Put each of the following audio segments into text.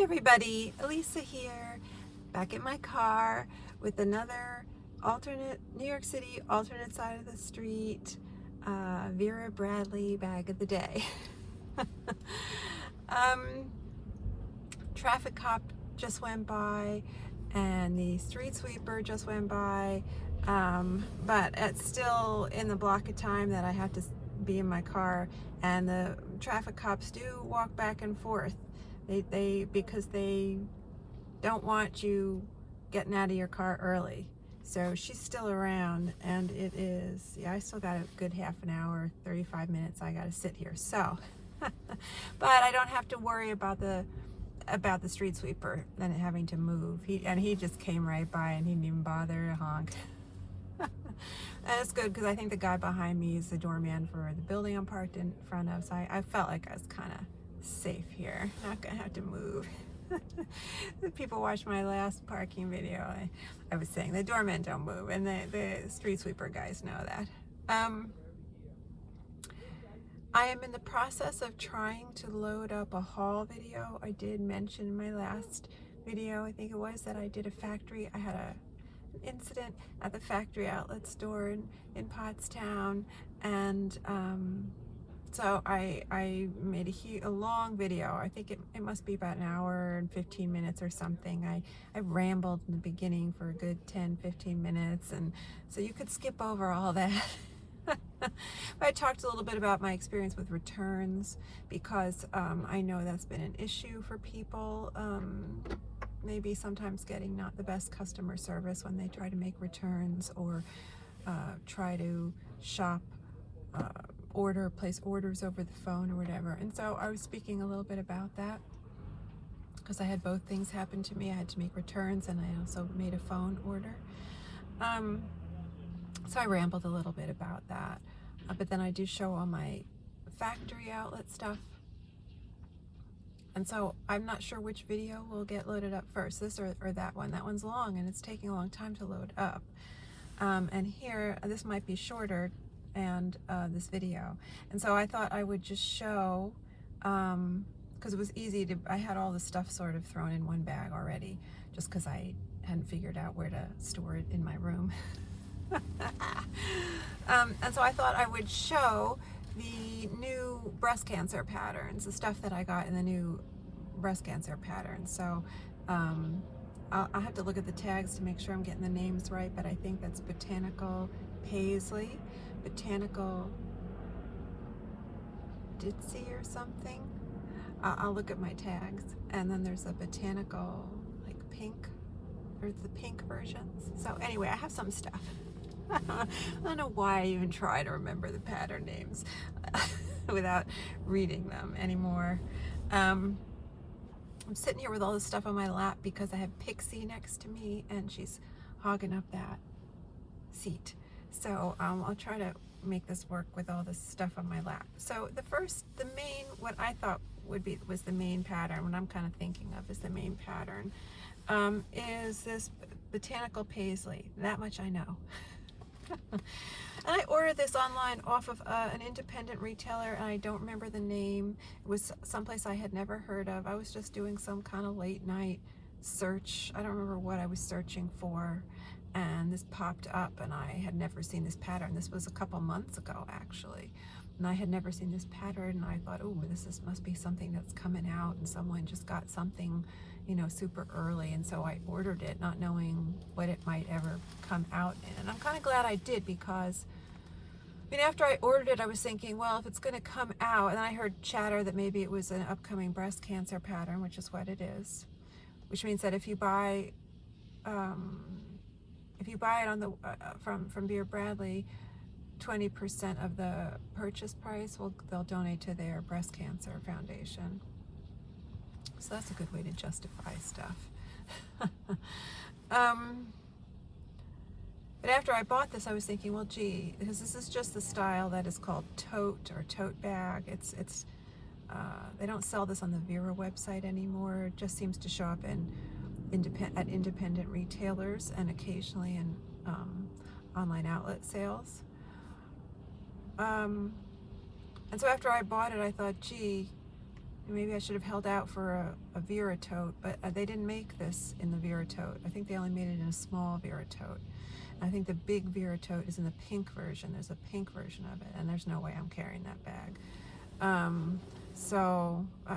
everybody, Elisa here, back in my car with another alternate New York City alternate side of the street Vera Bradley bag of the day. Traffic cop just went by and the street sweeper just went by, but it's still in the block of time that I have to be in my car, and the traffic cops do walk back and forth. Because they don't want you getting out of your car early. So she's still around, and it is, yeah, I still got a good half an hour, 35 minutes I got to sit here. So, but I don't have to worry about the street sweeper and having to move. He just came right by and he didn't even bother to honk. And it's good because I think the guy behind me is the doorman for the building I'm parked in front of. So I felt like I was kind of safe here, not gonna have to move. People watched my last parking video. I was saying the doormen don't move, and the street sweeper guys know that. I am in the process of trying to load up a haul video. I did mention in my last video, I think it was, that I did a factory. I had an incident at the factory outlet store in Pottstown, and so I made a long video. I think it must be about an hour and 15 minutes or something. I rambled in the beginning for a good 10-15 minutes, and so you could skip over all that. I talked a little bit about my experience with returns, because I know that's been an issue for people. Maybe sometimes getting not the best customer service when they try to make returns or try to shop, place orders over the phone or whatever. And so I was speaking a little bit about that because I had both things happen to me. I had to make returns, and I also made a phone order. So I rambled a little bit about that, but then I do show all my factory outlet stuff. And so I'm not sure which video will get loaded up first, this or that one. That one's long and it's taking a long time to load up. And here, this might be shorter, and this video. And so I thought I would just show, because it was easy to, I had all the stuff sort of thrown in one bag already, just because I hadn't figured out where to store it in my room. And so I thought I would show the new breast cancer patterns, the stuff that I got in the new breast cancer patterns. So I'll have to look at the tags to make sure I'm getting the names right, but I think that's Botanical Paisley, Botanical Ditsy or something. I'll look at my tags. And then there's a Botanical, like, Pink, or the pink versions. So anyway, I have some stuff. I don't know why I even try to remember the pattern names without reading them anymore. I'm sitting here with all this stuff on my lap because I have Pixie next to me and she's hogging up that seat. So I'll try to make this work with all this stuff on my lap. So the main, what I thought was the main pattern, what I'm kind of thinking of as the main pattern, is this Botanical Paisley. That much I know. And I ordered this online off of an independent retailer, and I don't remember the name. It was someplace I had never heard of. I was just doing some kind of late night search. I don't remember what I was searching for, and this popped up, and I had never seen this pattern. This was a couple months ago, actually, and I had never seen this pattern, and I thought, oh, must be something that's coming out, and someone just got something, you know, super early. And so I ordered it not knowing what it might ever come out in. And I'm kind of glad I did, because I mean, after I ordered it, I was thinking, well, if it's going to come out, and then I heard chatter that maybe it was an upcoming breast cancer pattern, which is what it is, which means that if you buy it on the from Vera Bradley, 20% of the purchase price they'll donate to their breast cancer foundation. So that's a good way to justify stuff. But after I bought this, I was thinking, well, gee, because this is just the style that is called tote or tote bag. They don't sell this on the Vera website anymore. It just seems to show up at independent retailers and occasionally in online outlet sales. And so after I bought it, I thought, gee, Maybe I should have held out for a Vera tote, but they didn't make this in the Vera tote. I think they only made it in a small Vera tote. I think the big Vera tote is in the pink version. There's a pink version of it, and there's no way I'm carrying that bag.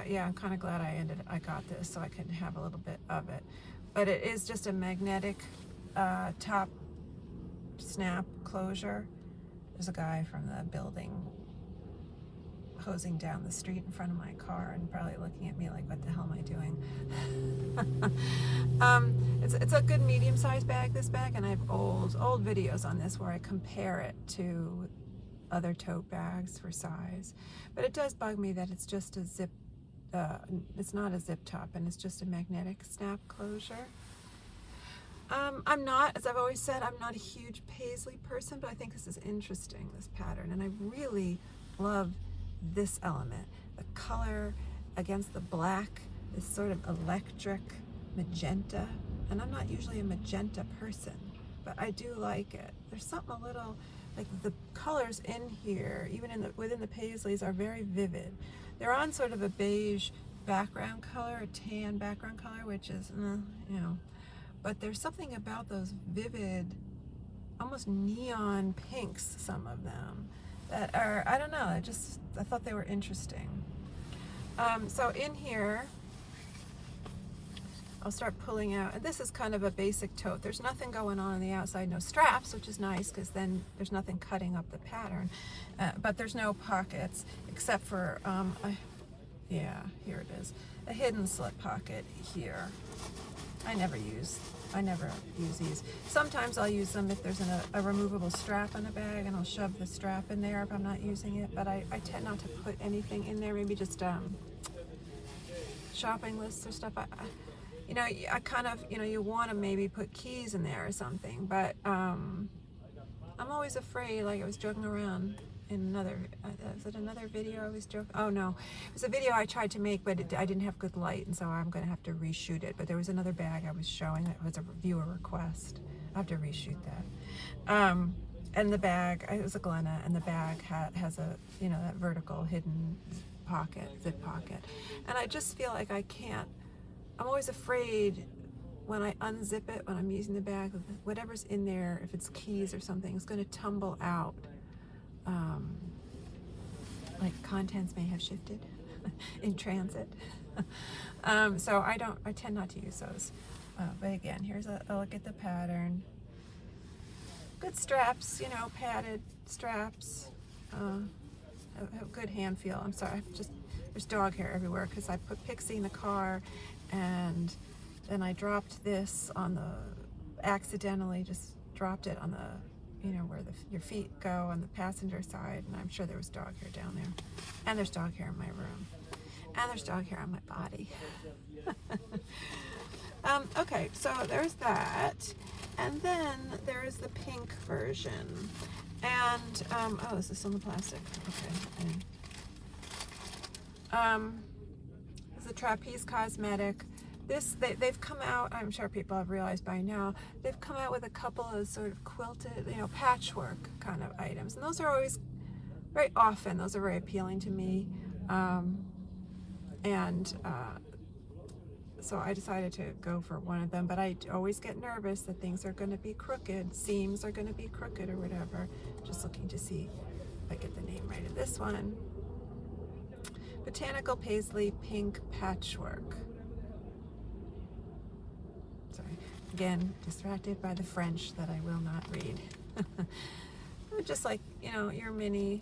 Yeah, I'm kind of glad I got this so I can have a little bit of it. But it is just a magnetic top snap closure. There's a guy from the building hosing down the street in front of my car and probably looking at me like, what the hell am I doing? It's a good medium-sized bag, this bag, and I have old videos on this where I compare it to other tote bags for size. But it does bug me that it's just a zip, it's not a zip top, and it's just a magnetic snap closure. I'm not, as I've always said, I'm not a huge paisley person, but I think this is interesting, this pattern, and I really love this element. The color against the black, this sort of electric magenta, and I'm not usually a magenta person, but I do like it. There's something a little, like the colors in here, even within the paisleys, are very vivid. They're on sort of a beige background color, a tan background color, which is, you know, but there's something about those vivid, almost neon pinks, some of them, that are, I don't know, I thought they were interesting. So in here, I'll start pulling out, and this is kind of a basic tote. There's nothing going on the outside, no straps, which is nice because then there's nothing cutting up the pattern. But there's no pockets except for, yeah, here it is, a hidden slip pocket here. I never use these. Sometimes I'll use them if there's a removable strap on a bag, and I'll shove the strap in there if I'm not using it, but I tend not to put anything in there, maybe just shopping lists or stuff. You know, I kind of, you know, you want to maybe put keys in there or something, but I'm always afraid, like I was joking around in another, is it another video I was joking? Oh no, it was a video I tried to make, but I didn't have good light, and so I'm going to have to reshoot it. But there was another bag I was showing that was a viewer request. I have to reshoot that. And the bag, it was a Glenna, and the bag has a, you know, that vertical hidden pocket, zip pocket. And I just feel like I can't, I'm always afraid when I unzip it, when I'm using the bag, whatever's in there, if it's keys or something, is going to tumble out. Like contents may have shifted in transit. So I tend not to use those. But again, here's a look at the pattern. Good straps, you know, padded straps. Have good hand feel. I'm sorry, there's dog hair everywhere because I put Pixie in the car, and then I dropped this on accidentally just dropped it on the, you know, where your feet go on the passenger side, and I'm sure there was dog hair down there. And there's dog hair in my room. And there's dog hair on my body. Okay, so there's that. And then there is the pink version. And, oh, is this on the plastic? Okay. This is a Trapeze Cosmetic. They've come out, I'm sure people have realized by now, they've come out with a couple of sort of quilted, you know, patchwork kind of items. And those are always, very often, those are very appealing to me. So I decided to go for one of them, but I always get nervous that things are going to be crooked, seams are going to be crooked or whatever. Just looking to see if I get the name right of this one. Botanical Paisley Pink Patchwork. Sorry, again, distracted by the French that I will not read. Just like, you know, your mini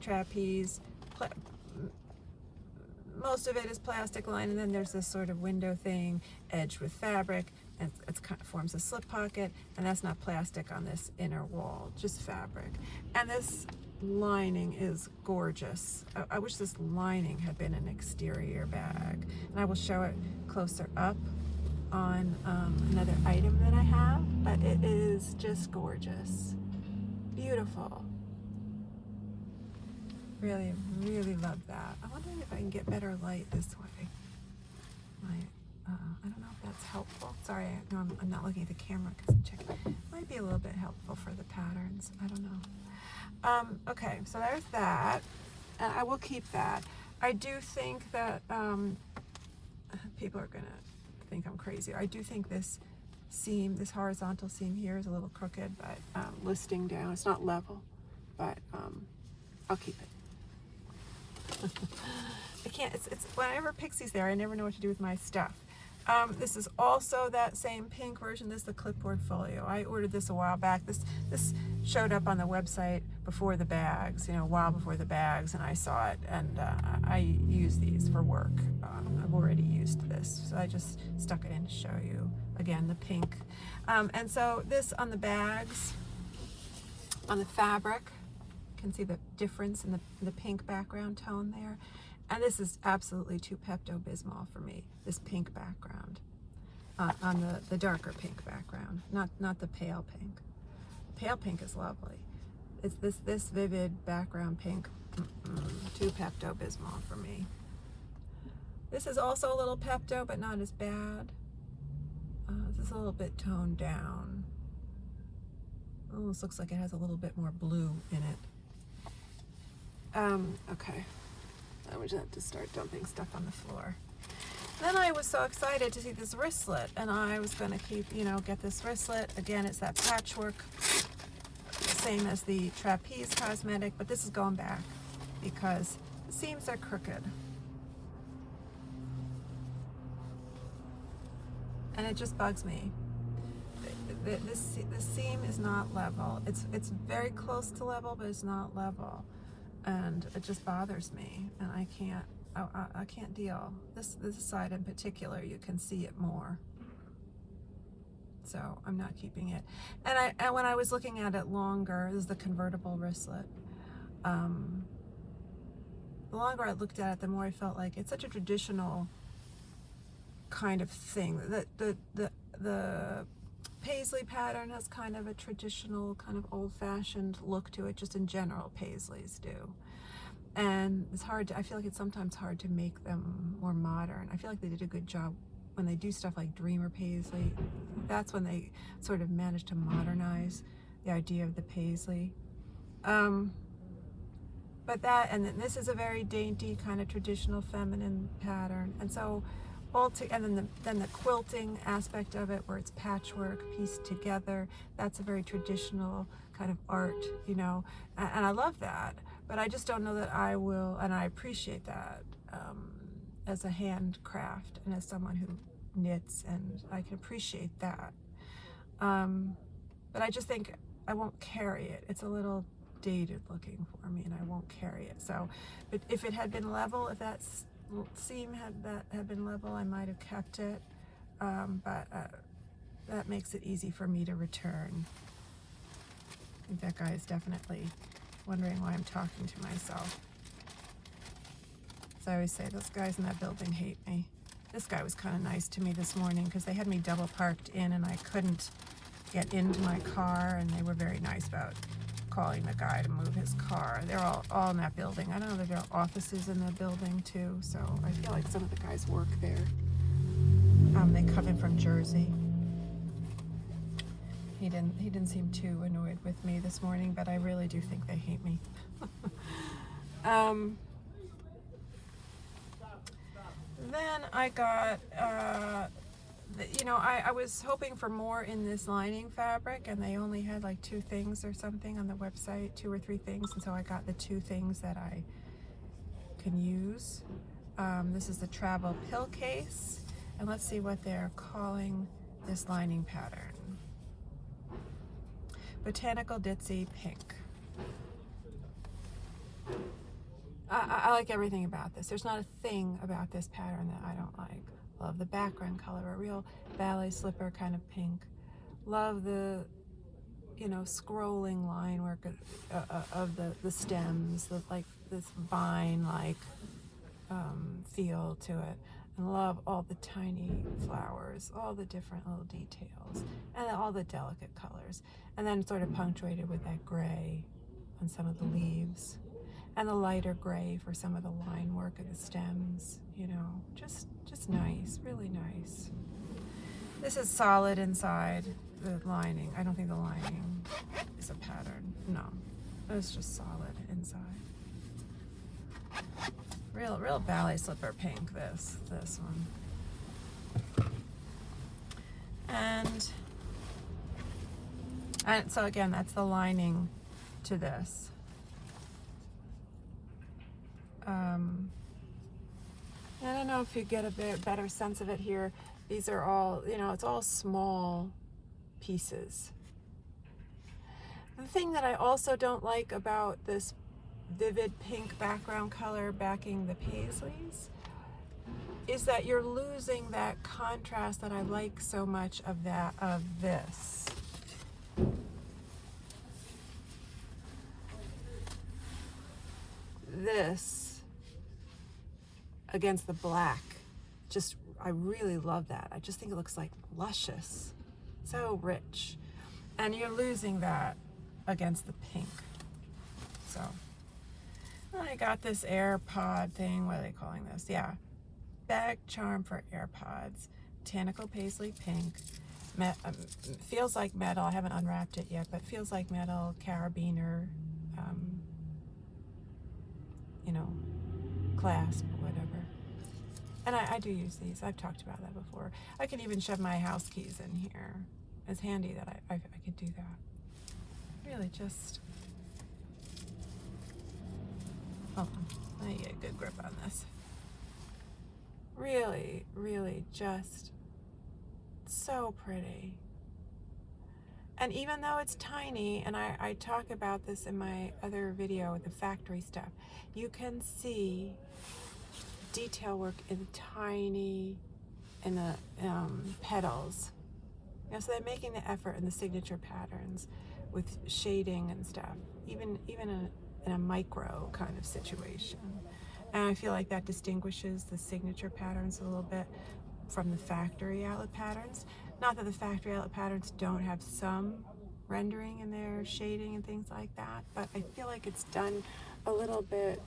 trapeze. Most of it is plastic lined, and then there's this sort of window thing edged with fabric, and it kind of forms a slip pocket, and that's not plastic on this inner wall, just fabric. And this lining is gorgeous. I wish this lining had been an exterior bag, and I will show it closer up on another item that I have, but it is just gorgeous. Beautiful. Really, really love that. I'm wondering if I can get better light this way. I don't know if that's helpful. Sorry, I'm not looking at the camera because I'm checking. It might be a little bit helpful for the patterns. I don't know. Okay, so there's that. And I will keep that. I do think that people are gonna think I'm crazy. I do think this seam, this horizontal seam here is a little crooked, but listing down, it's not level, but I'll keep it. I can't, it's whenever Pixie's there, I never know what to do with my stuff. This is also that same pink version. This is the clipboard folio. I ordered this a while back. This showed up on the website before the bags, you know, a while before the bags, and I saw it, and I use these for work. I've already used this, so I just stuck it in to show you, again, the pink. And so this on the bags, on the fabric, you can see the difference in the pink background tone there. And this is absolutely too Pepto-Bismol for me, this pink background, on the darker pink background, not the pale pink. Pale pink is lovely. It's this vivid background pink, too Pepto-Bismol for me. This is also a little Pepto, but not as bad. This is a little bit toned down. Almost looks like it has a little bit more blue in it. Okay. I would have to start dumping stuff on the floor. Then I was so excited to see this wristlet, and I was going to keep, you know, get this wristlet. Again, it's that patchwork, same as the trapeze cosmetic, but this is going back because the seams are crooked. And it just bugs me. This seam is not level. It's very close to level, but it's not level. And it just bothers me, and I can't deal. This side in particular, you can see it more. So I'm not keeping it. And when I was looking at it longer, this is the convertible wristlet. The longer I looked at it, the more I felt like it's such a traditional kind of thing. The Paisley pattern has kind of a traditional, kind of old-fashioned look to it, just in general, Paisleys do. And it's hard to, I feel like it's sometimes hard to make them more modern. I feel like they did a good job when they do stuff like Dreamer Paisley. That's when they sort of managed to modernize the idea of the Paisley. But that, and then this is a very dainty, kind of traditional feminine pattern. And so, and then the quilting aspect of it, where it's patchwork pieced together, that's a very traditional kind of art, you know, and I love that, but I just don't know that I will, and I appreciate that as a handcraft and as someone who knits, and I can appreciate that, but I just think I won't carry it. It's a little dated looking for me, and I won't carry it. So, but if it had been level, if that's seam had been level, I might have kept it, but that makes it easy for me to return. I think that guy is definitely wondering why I'm talking to myself. As I always say, those guys in that building hate me. This guy was kind of nice to me this morning because they had me double parked in and I couldn't get into my car, and they were very nice about calling the guy to move his car. They're all in that building. I know there are offices in the building too, so I feel like some of the guys work there. They come in from Jersey. He didn't seem too annoyed with me this morning, but I really do think they hate me. Then I got you know, I was hoping for more in this lining fabric, and they only had like 2 things or something on the website, 2 or 3 things, and so I got the 2 things that I can use. This is the travel pill case, and let's see what they're calling this lining pattern. Botanical Ditsy Pink. I like everything about this. There's not a thing about this pattern that I don't like. Love the background color, a real ballet slipper kind of pink. Love the, you know, scrolling line work of the stems, like this vine-like feel to it. And love all the tiny flowers, all the different little details, and all the delicate colors. And then sort of punctuated with that gray on some of the leaves, and the lighter gray for some of the line work of the stems, you know, just nice, really nice. This is solid inside the lining. I don't think the lining is a pattern. No, it's just solid inside. real ballet slipper pink, this one. And so again, that's the lining to this. I don't know if you get a bit better sense of it here. These are all, you know, it's all small pieces. The thing that I also don't like about this vivid pink background color backing the paisleys is that you're losing that contrast that I like so much of this. This against the black, just, I really love that. I just think it looks like luscious, so rich. And you're losing that against the pink. So I got this AirPod thing. What are they calling this? Yeah, bag charm for AirPods. Botanical Paisley Pink. Feels like metal. I haven't unwrapped it yet, but feels like metal. Carabiner, you know, clasp, whatever. And I do use these. I've talked about that before. I can even shove my house keys in here. It's handy that I could do that. Really just, hold on, let me get a good grip on this. Really, really just so pretty. And even though it's tiny, and I talk about this in my other video with the factory stuff, you can see detail work in the petals. You know, so they're making the effort in the signature patterns with shading and stuff, even in a micro kind of situation. And I feel like that distinguishes the signature patterns a little bit from the factory outlet patterns. Not that the factory outlet patterns don't have some rendering in their shading and things like that, but I feel like it's done a little bit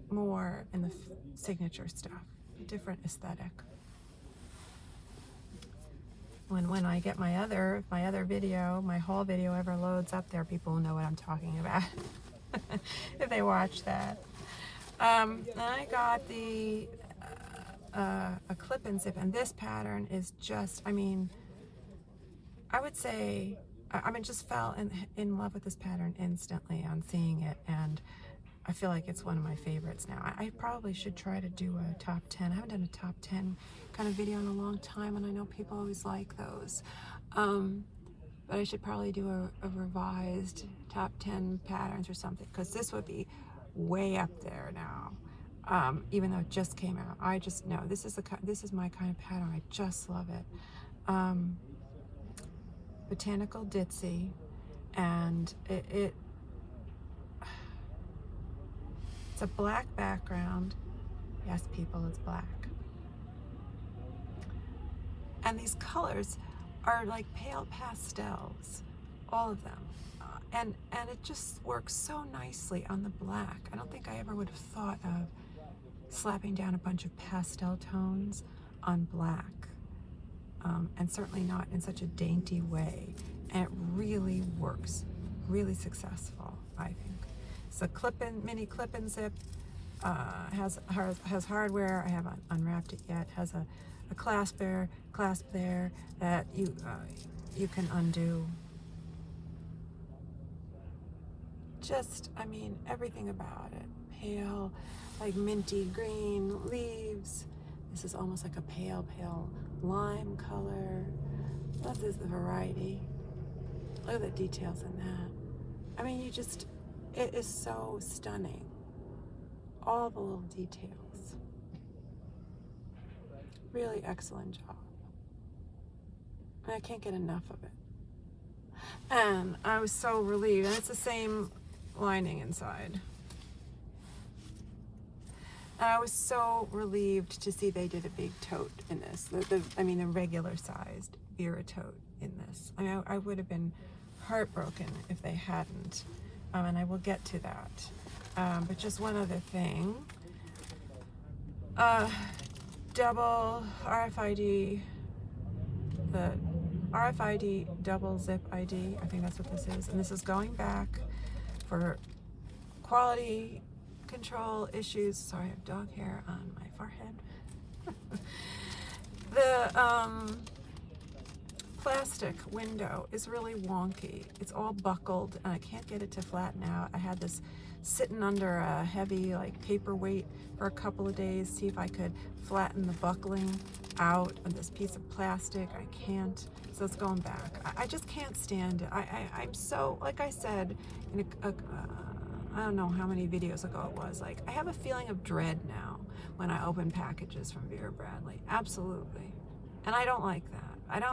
more in the signature stuff, a different aesthetic. When I get my other video, my haul video ever loads up there, people will know what I'm talking about if they watch that. I got the a clip and zip, and this pattern is just, I mean, I would say, I mean, just fell in love with this pattern instantly on seeing it, and I feel like it's one of my favorites now. I probably should try to do a top 10. I haven't done a top 10 kind of video in a long time, and I know people always like those. But I should probably do a revised top 10 patterns or something, because this would be way up there now. Even though it just came out, I just know this is my kind of pattern. I just love it. Botanical Ditsy, and it's a black background. Yes, people, it's black. And these colors are like pale pastels, all of them. And it just works so nicely on the black. I don't think I ever would have thought of slapping down a bunch of pastel tones on black. And certainly not in such a dainty way. And it really works, really successful, I think. It's a mini clip and zip, has hardware. I haven't unwrapped it yet. Has a clasp there that you can undo. Just, I mean, everything about it. Pale, like minty green leaves. This is almost like a pale lime color. Love this variety. Look at the details in that. I mean, it is so stunning. All the little details. Really excellent job. And I can't get enough of it. And I was so relieved. And it's the same lining inside. And I was so relieved to see they did a big tote in this. The regular sized Vera tote in this. I mean, I would have been heartbroken if they hadn't. And I will get to that. But just one other thing. Double RFID, the RFID double zip ID, I think that's what this is. And this is going back for quality control issues. Sorry, I have dog hair on my forehead. The plastic window is really wonky. It's all buckled and I can't get it to flatten out. I had this sitting under a heavy like paperweight for a couple of days, see if I could flatten the buckling out of this piece of plastic. I can't, so it's going back. I just can't stand it. I'm so, like I said in I don't know how many videos ago it was, like I have a feeling of dread now when I open packages from Vera Bradley. Absolutely. And I don't like that.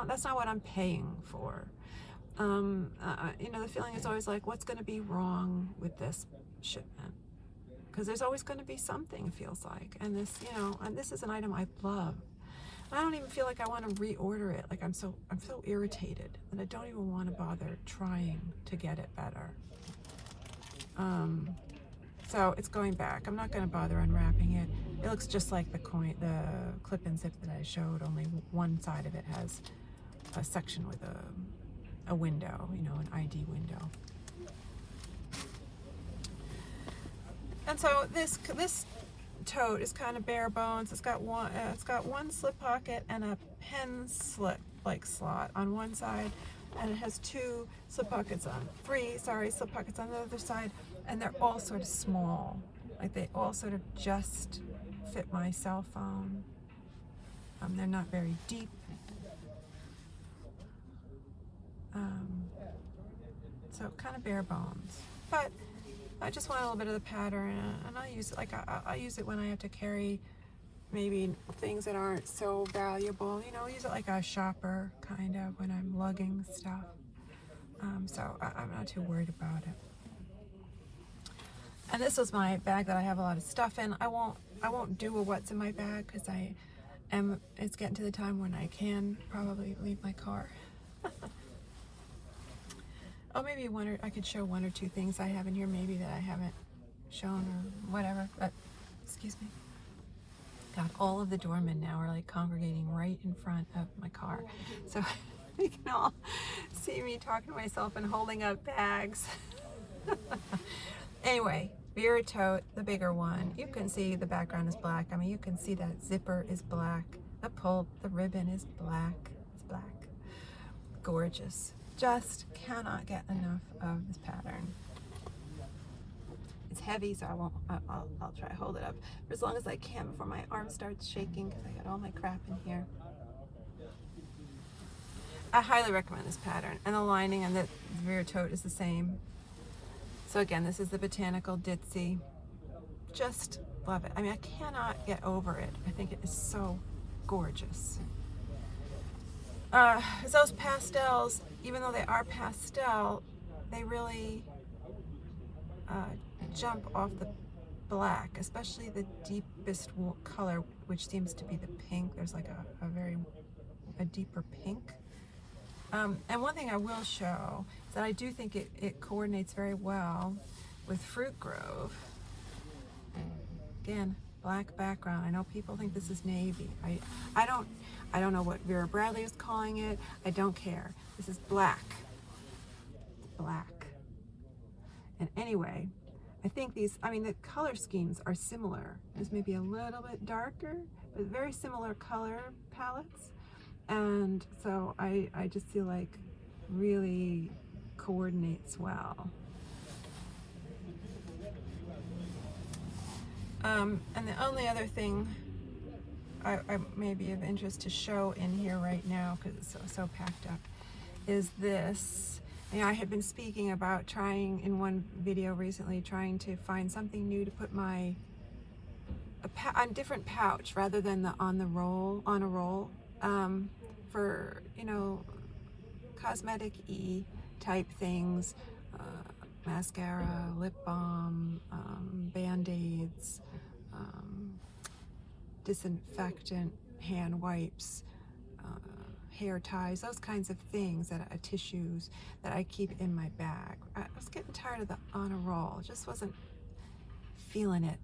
That's not what I'm paying for. You know, the feeling is always like, what's going to be wrong with this shipment? Because there's always going to be something, it feels like. And this, you know, and this is an item I love. I don't even feel like I want to reorder it. Like I'm so irritated that I don't even want to bother trying to get it better. So it's going back. I'm not going to bother unwrapping it. It looks just like the clip-in zip that I showed, only one side of it has a section with a window, you know, an ID window. And so this tote is kind of bare bones. It's got one slip pocket and a pen slip like slot on one side, and it has three slip pockets on the other side, and they're all sort of small. Like they all sort of just fit my cell phone. They're not very deep. So kind of bare bones, but I just want a little bit of the pattern, and I use it like I use it when I have to carry maybe things that aren't so valuable. You know, I'll use it like a shopper kind of when I'm lugging stuff. So I'm not too worried about it. And this was my bag that I have a lot of stuff in. I won't do a what's in my bag because it's getting to the time when I can probably leave my car. Oh, maybe I could show one or two things I have in here maybe that I haven't shown or whatever, but excuse me. God, all of the doormen now are like congregating right in front of my car. So you can all see me talking to myself and holding up bags. Anyway, Vera tote, the bigger one. You can see the background is black. I mean, you can see that zipper is black. The ribbon is black. It's black. Gorgeous. Just cannot get enough of this pattern. It's heavy, so I'll try to hold it up for as long as I can before my arm starts shaking because I got all my crap in here. I highly recommend this pattern, and the lining and the Vera tote is the same. So again, this is the Botanical Ditsy. Just love it. I mean, I cannot get over it. I think it is so gorgeous. Those pastels, even though they are pastel, they really jump off the black, especially the deepest color, which seems to be the pink. There's like a deeper pink. And one thing I will show is that I do think it coordinates very well with Fruit Grove. Again, black background. I know people think this is navy. I don't know what Vera Bradley is calling it. I don't care. This is black. Black. And anyway, I think the color schemes are similar. There's maybe a little bit darker, but very similar color palettes. And so I just feel like really coordinates well. And the only other thing I may be of interest to show in here right now, because it's so packed up, is this. You know, I had been speaking about trying in one video recently, trying to find something new to put a different pouch rather than the on a roll, for, you know, cosmetic-y type things, mascara, lip balm, Band-Aids, disinfectant, hand wipes, hair ties, those kinds of things, tissues that I keep in my bag. I was getting tired of the on a roll, just wasn't feeling it.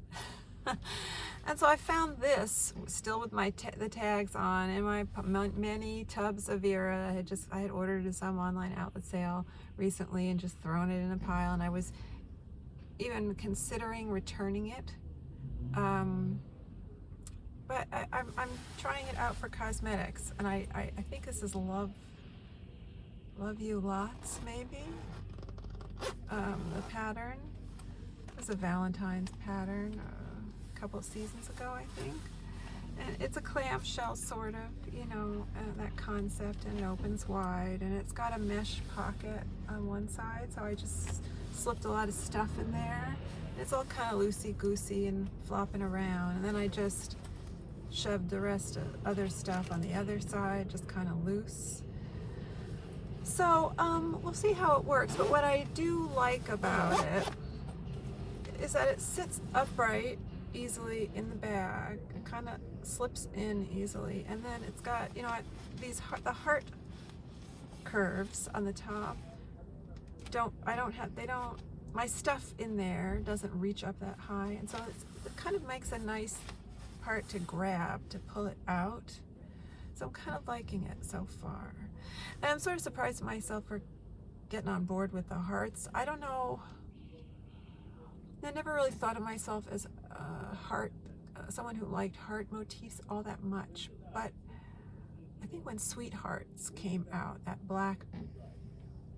And so I found this, still with the tags on, in my many tubs of Vera. I had ordered some online outlet sale recently and just thrown it in a pile, and I was even considering returning it. But I'm trying it out for cosmetics, and I think this is Love You Lots, maybe. The pattern is a Valentine's pattern a couple of seasons ago, I think. And it's a clamshell, sort of, you know, that concept, and it opens wide, and it's got a mesh pocket on one side, so I just slipped a lot of stuff in there. It's all kind of loosey-goosey and flopping around, and then I just shoved the rest of other stuff on the other side, just kind of loose. So we'll see how it works, but what I do like about it is that it sits upright easily in the bag. It kind of slips in easily, and then it's got, you know, the heart curves on the top. My stuff in there doesn't reach up that high, and so it kind of makes a nice part to grab to pull it out. So I'm kind of liking it so far, and I'm sort of surprised at myself for getting on board with the hearts. I don't know, I never really thought of myself as someone who liked heart motifs all that much, but I think when Sweethearts came out,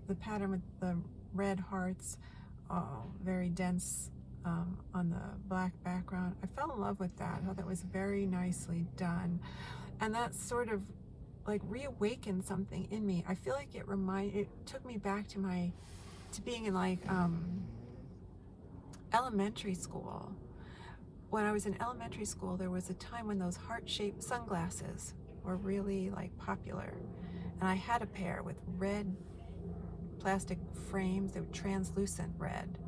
the pattern with the red hearts, very dense on the black background, I fell in love with that. I thought that was very nicely done, and that sort of like reawakened something in me. I feel like it took me back to being in like elementary school. When I was in elementary school, there was a time when those heart-shaped sunglasses were really like popular, and I had a pair with red plastic frames. They were translucent red,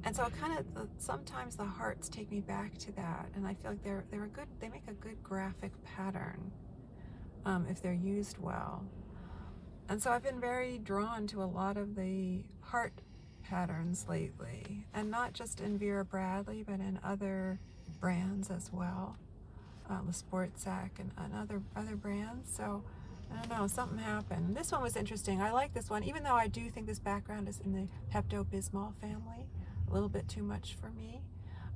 and so sometimes the hearts take me back to that, and I feel like they make a good graphic pattern if they're used well. And so I've been very drawn to a lot of the heart patterns lately, and not just in Vera Bradley, but in other brands as well, the Sport Sack and other brands. So I don't know, something happened. This one was interesting. I like this one, even though I do think this background is in the Pepto-Bismol family, a little bit too much for me.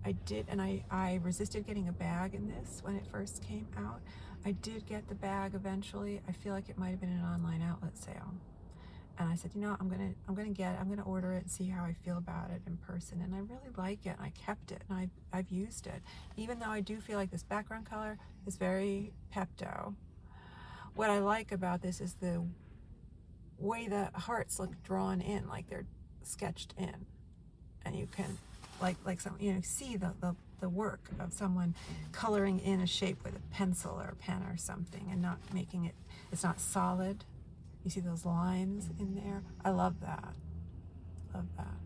I resisted getting a bag in this when it first came out. I did get the bag eventually. I feel like it might have been an online outlet sale. And I said, you know, I'm gonna order it and see how I feel about it in person. And I really like it, and I kept it, and I've used it. Even though I do feel like this background color is very Pepto. What I like about this is the way the hearts look drawn in, like they're sketched in. And you can, like some, you know, see the work of someone coloring in a shape with a pencil or a pen or something, and not making it, it's not solid. You see those lines in there? I love that. Love that.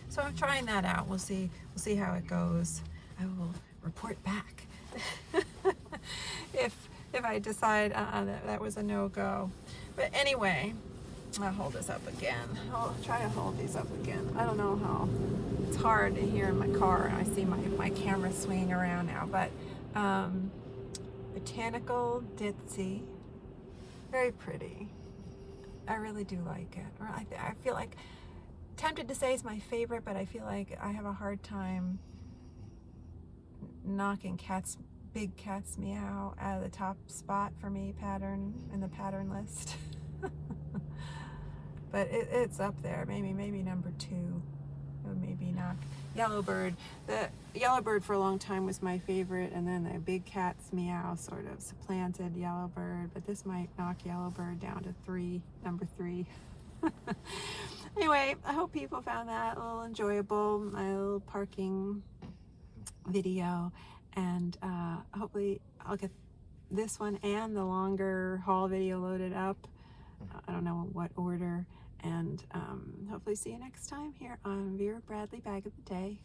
So I'm trying that out. We'll see how it goes. I will report back if I decide that was a no-go. But anyway, I'll hold this up again. I'll try to hold these up again. I don't know how. It's hard to hear in my car, and I see my camera swinging around now. But Botanical Ditsy. Very pretty. I really do like it. I feel like, tempted to say it's my favorite, but I feel like I have a hard time knocking Big Cat's Meow out of the top spot for me in the pattern list. But it's up there, maybe number 2. It would maybe knock Yellowbird. The Yellowbird for a long time was my favorite, and then the Big Cat's Meow sort of supplanted Yellowbird, but this might knock Yellowbird down to number 3. Anyway, I hope people found that a little enjoyable, my little parking video, and hopefully I'll get this one and the longer haul video loaded up. I don't know what order, and hopefully see you next time here on Vera Bradley Bag of the Day.